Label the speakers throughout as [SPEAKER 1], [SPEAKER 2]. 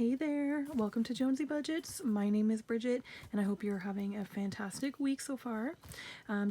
[SPEAKER 1] Hey there, welcome to Jonesy Budgets. My name is Bridget and I hope you're having a fantastic week so far.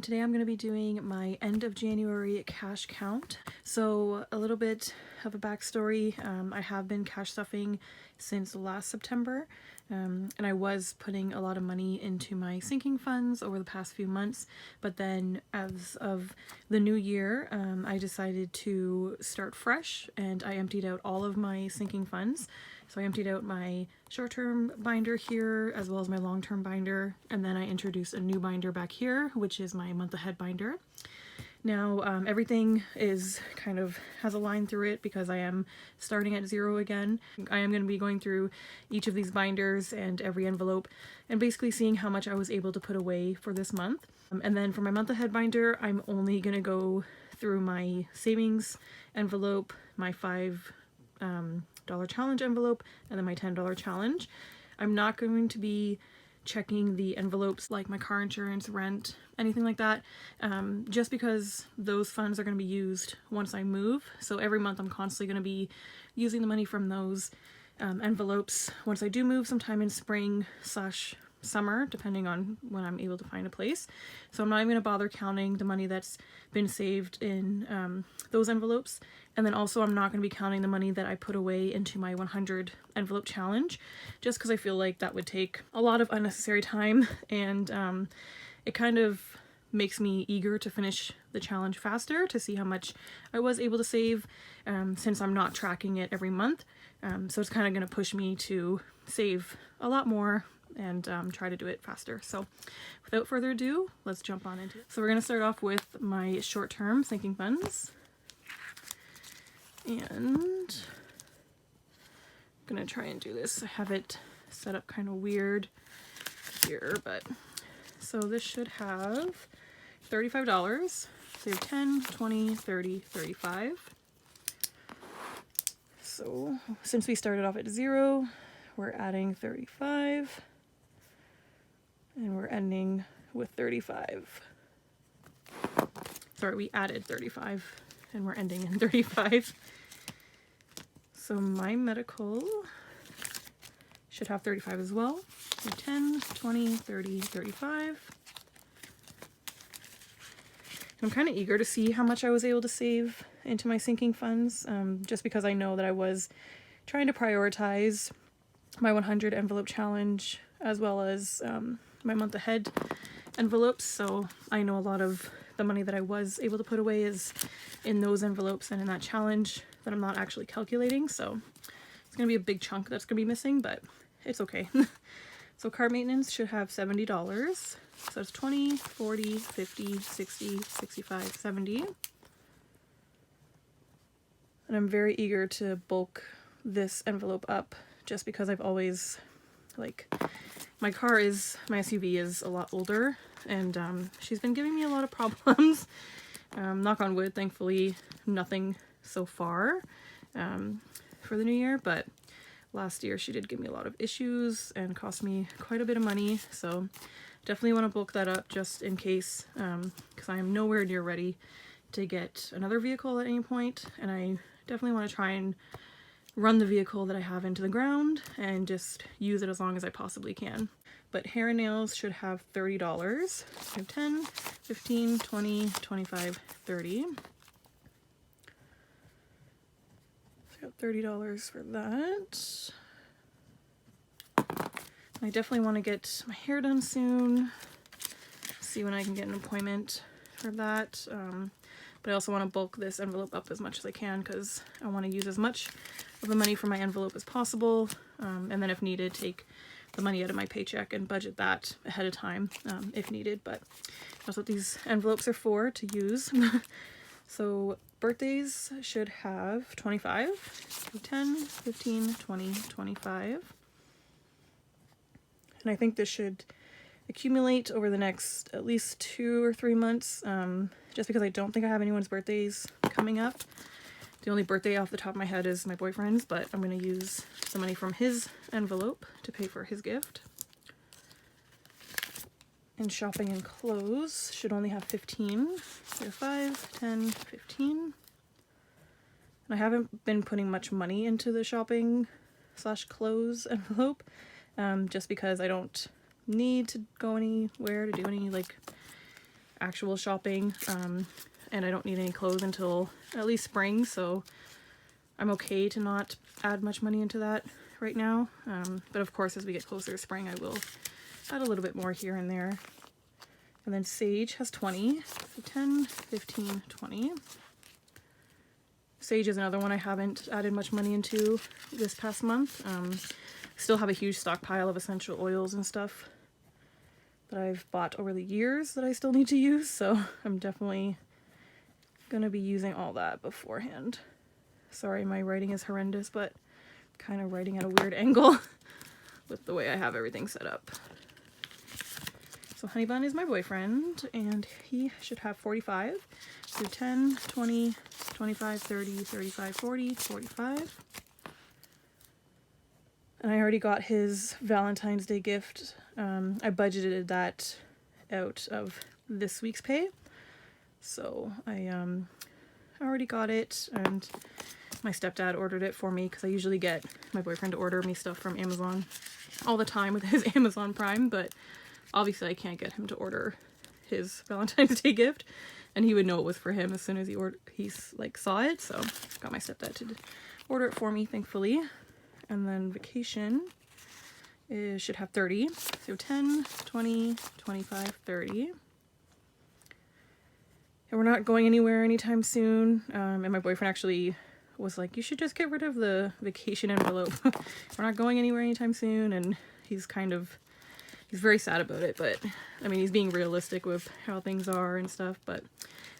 [SPEAKER 1] Today I'm going to be doing my end of January cash count. So a little bit of a backstory, I have been cash stuffing since last September. And I was putting a lot of money into my sinking funds over the past few months, but then as of the new year, I decided to start fresh and I emptied out all of my sinking funds. So I emptied out my short-term binder here as well as my long-term binder, and then I introduced a new binder back here, which is my month ahead binder. Now everything is kind of has a line through it because I am starting at zero again. I am going to be going through each of these binders and every envelope and basically seeing how much I was able to put away for this month. And then for my month ahead binder, I'm only going to go through my savings envelope, my $5 challenge envelope, and then my $10 challenge. I'm not going to be checking the envelopes like my car insurance, rent, anything like that, just because those funds are going to be used once I move. So every month I'm constantly going to be using the money from those envelopes once I do move sometime in spring/summer, depending on when I'm able to find a place. So I'm not even going to bother counting the money that's been saved in those envelopes. And then also I'm not going to be counting the money that I put away into my 100 envelope challenge, just because I feel like that would take a lot of unnecessary time, and it kind of makes me eager to finish the challenge faster to see how much I was able to save, since I'm not tracking it every month. So it's kind of going to push me to save a lot more and try to do it faster. So without further ado, let's jump on into it. So we're going to start off with my short-term sinking funds. And I'm gonna try and do this. I have it set up kind of weird here, but so this should have $35. Save 10, 20, 30, 35. So since we started off at 0, we're adding 35 and we're ending with 35. Sorry, we added 35 and we're ending in 35. So my medical should have 35 as well. So 10, 20, 30, 35. I'm kind of eager to see how much I was able to save into my sinking funds, just because I know that I was trying to prioritize my 100 envelope challenge as well as my month ahead envelopes. So I know a lot of the money that I was able to put away is in those envelopes and in that challenge that I'm not actually calculating. So it's going to be a big chunk that's going to be missing, but it's okay. So car maintenance should have $70. So it's 20, 40, 50, 60, 65, 70. And I'm very eager to bulk this envelope up just because I've always, like, my SUV is a lot older, and she's been giving me a lot of problems. Knock on wood, thankfully nothing so far for the new year, but last year she did give me a lot of issues and cost me quite a bit of money. So definitely want to bulk that up just in case, because I am nowhere near ready to get another vehicle at any point, and I definitely want to try and run the vehicle that I have into the ground and just use it as long as I possibly can. But hair and nails should have $30. So I have 10, 15, 20, 25, 30. So I got $30 for that. I definitely want to get my hair done soon. See when I can get an appointment for that. But I also want to bulk this envelope up as much as I can because I want to use as much of the money from my envelope as possible, and then if needed, take the money out of my paycheck and budget that ahead of time if needed. But that's what these envelopes are for, to use. So birthdays should have 25, so 10, 15, 20, 25. And I think this should accumulate over the next at least 2 or 3 months, just because I don't think I have anyone's birthdays coming up. The only birthday off the top of my head is my boyfriend's, but I'm going to use the money from his envelope to pay for his gift. And shopping and clothes should only have 15. So 5, 10, 15. And I haven't been putting much money into the shopping / clothes envelope, just because I don't need to go anywhere to do any like actual shopping, and I don't need any clothes until at least spring, so I'm okay to not add much money into that right now. But of course, as we get closer to spring, I will add a little bit more here and there. And then Sage has 20, so 10, 15, 20. Sage is another one I haven't added much money into this past month. Still have a huge stockpile of essential oils and stuff that I've bought over the years that I still need to use, so I'm definitely gonna be using all that beforehand. Sorry, my writing is horrendous, but I'm kind of writing at a weird angle with the way I have everything set up. So Honey Bun is my boyfriend, and he should have 45. So 10, 20, 25, 30, 35, 40, 45. And I already got his Valentine's Day gift. I budgeted that out of this week's pay. So I already got it, and my stepdad ordered it for me because I usually get my boyfriend to order me stuff from Amazon all the time with his Amazon Prime, but obviously I can't get him to order his Valentine's Day gift, and he would know it was for him as soon as he saw it, so got my stepdad to order it for me, thankfully. And then Vacation should have 30, so 10, 20, 25, 30. And we're not going anywhere anytime soon, and my boyfriend actually was like, you should just get rid of the vacation envelope. We're not going anywhere anytime soon, and he's very sad about it, but I mean, he's being realistic with how things are and stuff, but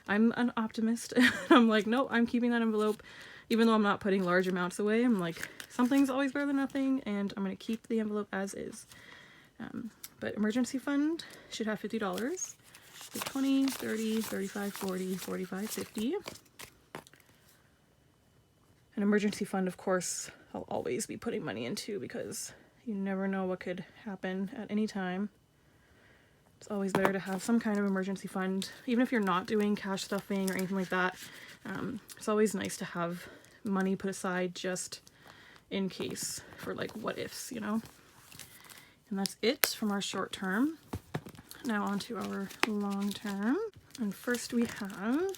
[SPEAKER 1] I'm an optimist. I'm like, no, I'm keeping that envelope, even though I'm not putting large amounts away. I'm like, something's always better than nothing, and I'm going to keep the envelope as is. But emergency fund should have $50. So 20, 30, 35, 40, 45, 50. An emergency fund, of course, I'll always be putting money into because you never know what could happen at any time. It's always better to have some kind of emergency fund, even if you're not doing cash stuffing or anything like that. It's always nice to have money put aside just in case for like what ifs, you know? And that's it from our short term. Now on to our long term. And first we have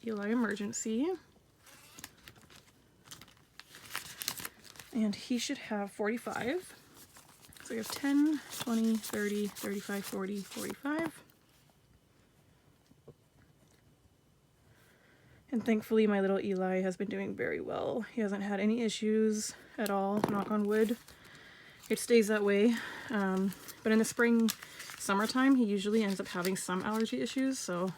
[SPEAKER 1] Eli Emergency. And he should have 45. So we have 10, 20, 30, 35, 40, 45. And thankfully my little Eli has been doing very well. He hasn't had any issues at all, knock on wood. It stays that way. But in the summertime, he usually ends up having some allergy issues, so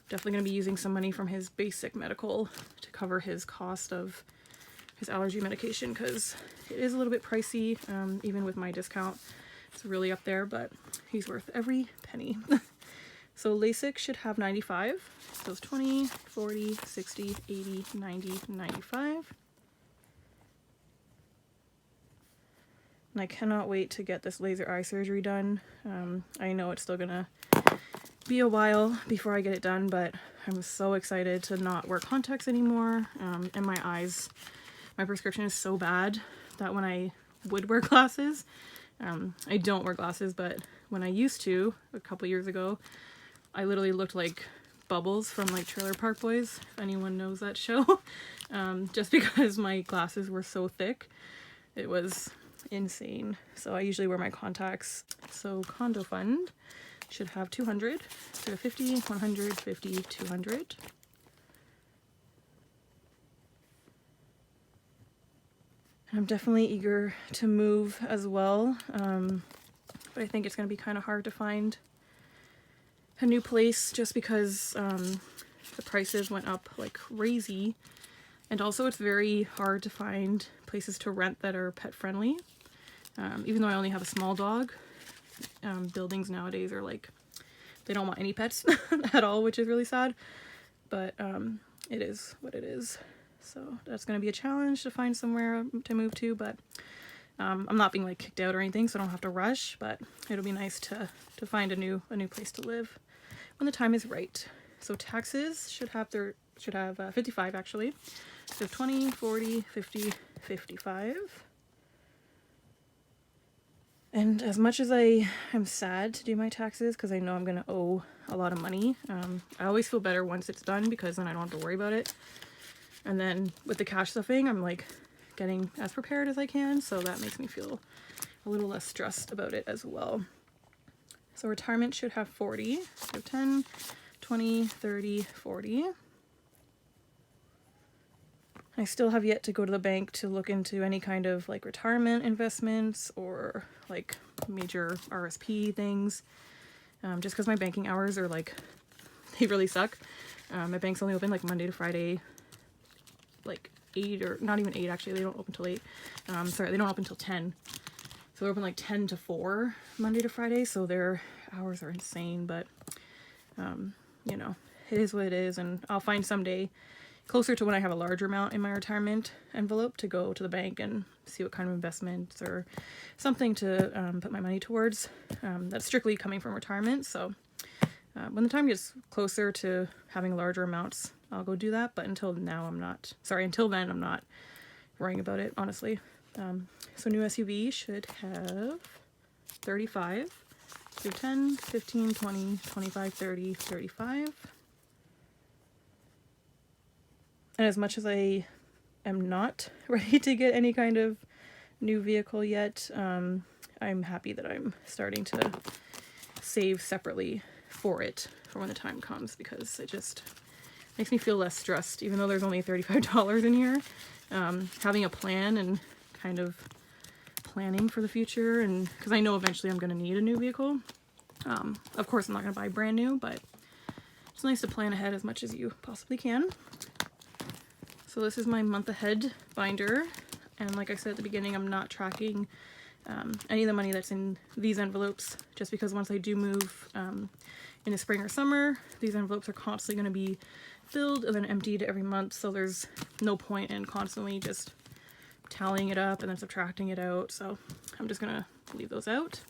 [SPEAKER 1] definitely going to be using some money from his basic medical to cover his cost of his allergy medication, because it is a little bit pricey, even with my discount. It's really up there, but he's worth every penny. So LASIK should have 95. So it's 20, 40, 60, 80, 90, 95. And I cannot wait to get this laser eye surgery done. I know it's still gonna be a while before I get it done, but I'm so excited to not wear contacts anymore. And my eyes, my prescription is so bad that when I would wear glasses, I don't wear glasses, but when I used to, a couple years ago, I literally looked like Bubbles from like Trailer Park Boys, if anyone knows that show. Just because my glasses were so thick. It was insane. So I usually wear my contacts. So condo fund should have 200. So 50, 100, 50, 200. I'm definitely eager to move as well, but I think it's going to be kind of hard to find a new place just because the prices went up like crazy, and also it's very hard to find places to rent that are pet friendly. Even though I only have a small dog, buildings nowadays are like, they don't want any pets at all, which is really sad, but it is what it is. So that's going to be a challenge to find somewhere to move to, but I'm not being like kicked out or anything, so I don't have to rush, but it'll be nice to find a new place to live when the time is right. So taxes should have 55 actually. So 20, 40, 50, 55. And as much as I am sad to do my taxes because I know I'm going to owe a lot of money, I always feel better once it's done because then I don't have to worry about it. And then with the cash stuffing, I'm like getting as prepared as I can, so that makes me feel a little less stressed about it as well. So retirement should have 40. So 10, 20, 30, 40. I still have yet to go to the bank to look into any kind of like retirement investments or like major RSP things. Just because my banking hours are like, they really suck. My bank's only open like Monday to Friday, like 8 or not even 8 actually. They don't open till 8. Sorry, they don't open till 10. So they're open like 10 to 4 Monday to Friday. So their hours are insane, but you know, it is what it is. And I'll find someday closer to when I have a larger amount in my retirement envelope to go to the bank and see what kind of investments or something to put my money towards. That's strictly coming from retirement. So when the time gets closer to having larger amounts, I'll go do that. But until now, until then, I'm not worrying about it, honestly. So new SUV should have 35. So 10, 15, 20, 25, 30, 35. And as much as I am not ready to get any kind of new vehicle yet, I'm happy that I'm starting to save separately for it for when the time comes, because it just makes me feel less stressed, even though there's only $35 in here. Having a plan and kind of planning for the future, and because I know eventually I'm going to need a new vehicle. Of course, I'm not going to buy brand new, but it's nice to plan ahead as much as you possibly can. So this is my month ahead binder, and like I said at the beginning, I'm not tracking any of the money that's in these envelopes, just because once I do move in the spring or summer, these envelopes are constantly going to be filled and then emptied every month, so there's no point in constantly just tallying it up and then subtracting it out, so I'm just going to leave those out.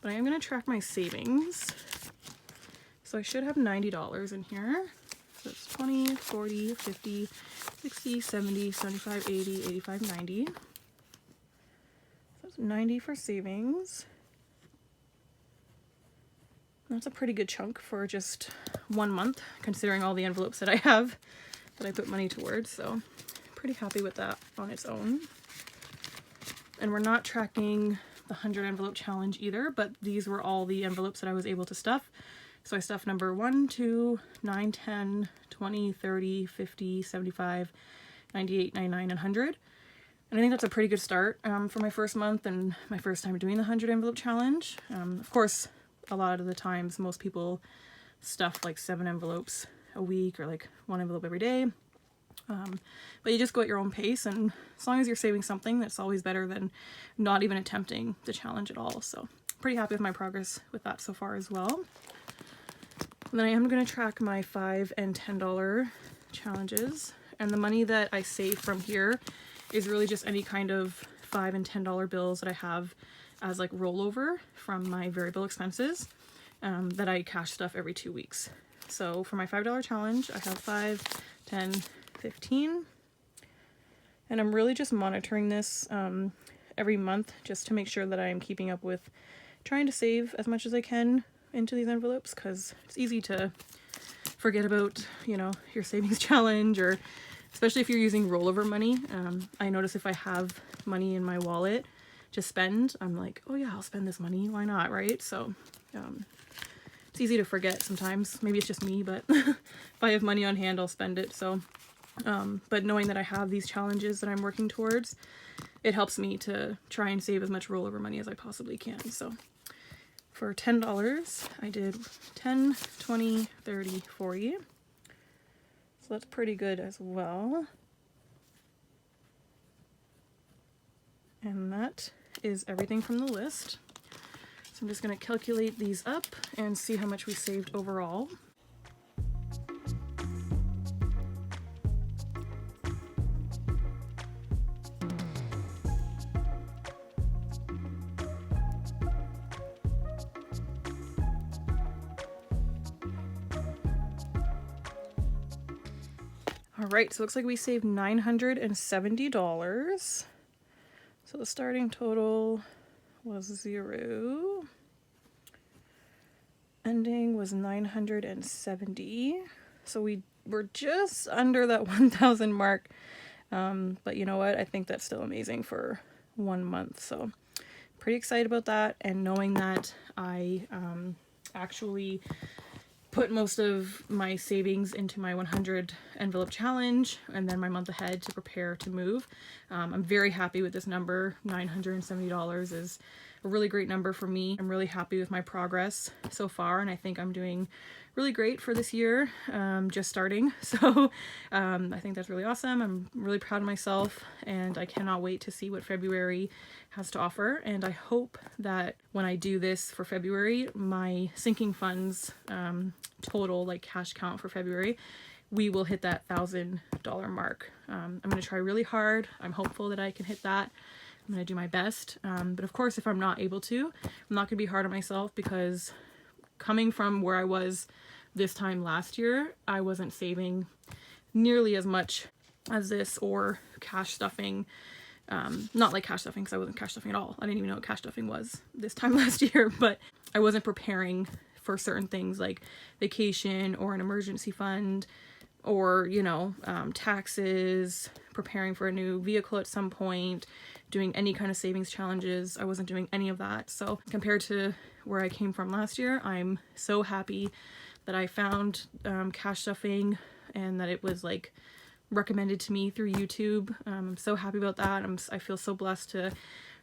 [SPEAKER 1] But I am going to track my savings, so I should have $90 in here. So it's 20, 40, 50, 60, 70, 75, 80, 85, 90. So that's 90 for savings. That's a pretty good chunk for just 1 month, considering all the envelopes that I have that I put money towards. So pretty happy with that on its own. And we're not tracking the 100 envelope challenge either, but these were all the envelopes that I was able to stuff. So I stuffed number 1, 2, 9, 10, 20, 30, 50, 75, 98, 99, and 100. And I think that's a pretty good start for my first month and my first time doing the 100 envelope challenge. Of course, a lot of the times most people stuff like 7 envelopes a week or like 1 envelope every day. But you just go at your own pace, and as long as you're saving something, that's always better than not even attempting the challenge at all. So pretty happy with my progress with that so far as well. And then I am going to track my $5 and $10 challenges, and the money that I save from here is really just any kind of $5 and $10 bills that I have as like rollover from my variable expenses that I cash stuff every 2 weeks. So for my $5 challenge, I have 5, 10, 15, and I'm really just monitoring this every month just to make sure that I am keeping up with trying to save as much as I can into these envelopes, because it's easy to forget about, you know, your savings challenge, or especially if you're using rollover money. I notice if I have money in my wallet to spend, I'm like, oh yeah, I'll spend this money, why not, right? So it's easy to forget sometimes. Maybe it's just me, but if I have money on hand, I'll spend it. So but knowing that I have these challenges that I'm working towards, it helps me to try and save as much rollover money as I possibly can. So for $10, I did 10, 20, 30, 40. So that's pretty good as well. And that is everything from the list. So I'm just going to calculate these up and see how much we saved overall. All right, so it looks like we saved $970. So the starting total was 0. Ending was 970. So we were just under that 1,000 mark. But you know what? I think that's still amazing for 1 month. So pretty excited about that. And knowing that I actually put most of my savings into my 100 envelope challenge and then my month ahead to prepare to move. I'm very happy with this number. $970 is a really great number for me. I'm really happy with my progress so far, and I think I'm doing really great for this year, just starting. So I think that's really awesome. I'm really proud of myself, and I cannot wait to see what February has to offer. And I hope that when I do this for February, my sinking funds total, like cash count for February, we will hit that $1,000 mark. I'm going to try really hard. I'm hopeful that I can hit that. I'm going to do my best. But of course, if I'm not able to, I'm not going to be hard on myself, because coming from where I was this time last year, I wasn't saving nearly as much as this, or cash stuffing. Not like cash stuffing, because I wasn't cash stuffing at all. I didn't even know what cash stuffing was this time last year, but I wasn't preparing for certain things like vacation or an emergency fund, or, you know, taxes, preparing for a new vehicle at some point, doing any kind of savings challenges. I wasn't doing any of that. So compared to where I came from last year, I'm so happy that I found cash stuffing, and that it was like recommended to me through YouTube. I'm so happy about that. I feel so blessed to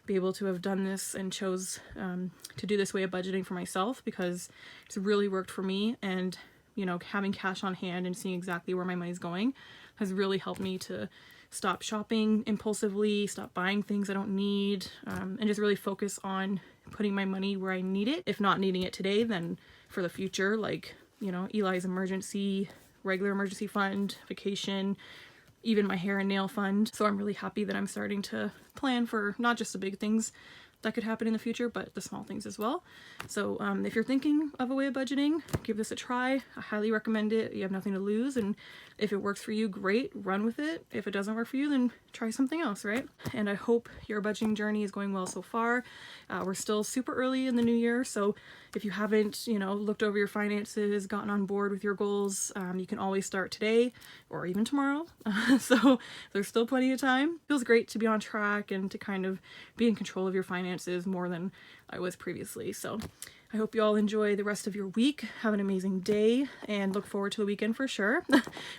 [SPEAKER 1] be able to have done this and chose to do this way of budgeting for myself, because it's really worked for me. And you know, having cash on hand and seeing exactly where my money's going has really helped me to stop shopping impulsively, stop buying things I don't need, and just really focus on putting my money where I need it. If not needing it today, then for the future, like, you know, Eli's emergency, regular emergency fund, vacation, even my hair and nail fund. So I'm really happy that I'm starting to plan for not just the big things that could happen in the future, but the small things as well. So if you're thinking of a way of budgeting, give this a try. I highly recommend it. You have nothing to lose, and if it works for you, great, run with it. If it doesn't work for you, then try something else, right? And I hope your budgeting journey is going well so far. We're still super early in the new year, so if you haven't, you know, looked over your finances, gotten on board with your goals, you can always start today or even tomorrow. So there's still plenty of time. Feels great to be on track and to kind of be in control of your finances more than I was previously. So I hope you all enjoy the rest of your week. Have an amazing day, and look forward to the weekend for sure.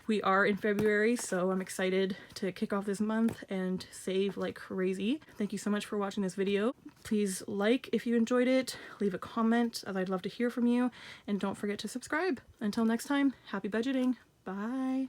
[SPEAKER 1] We are in February, so I'm excited to kick off this month and save like crazy. Thank you so much for watching this video. Please like if you enjoyed it, leave a comment, as I'd love to hear from you, and don't forget to subscribe. Until next time, happy budgeting. Bye.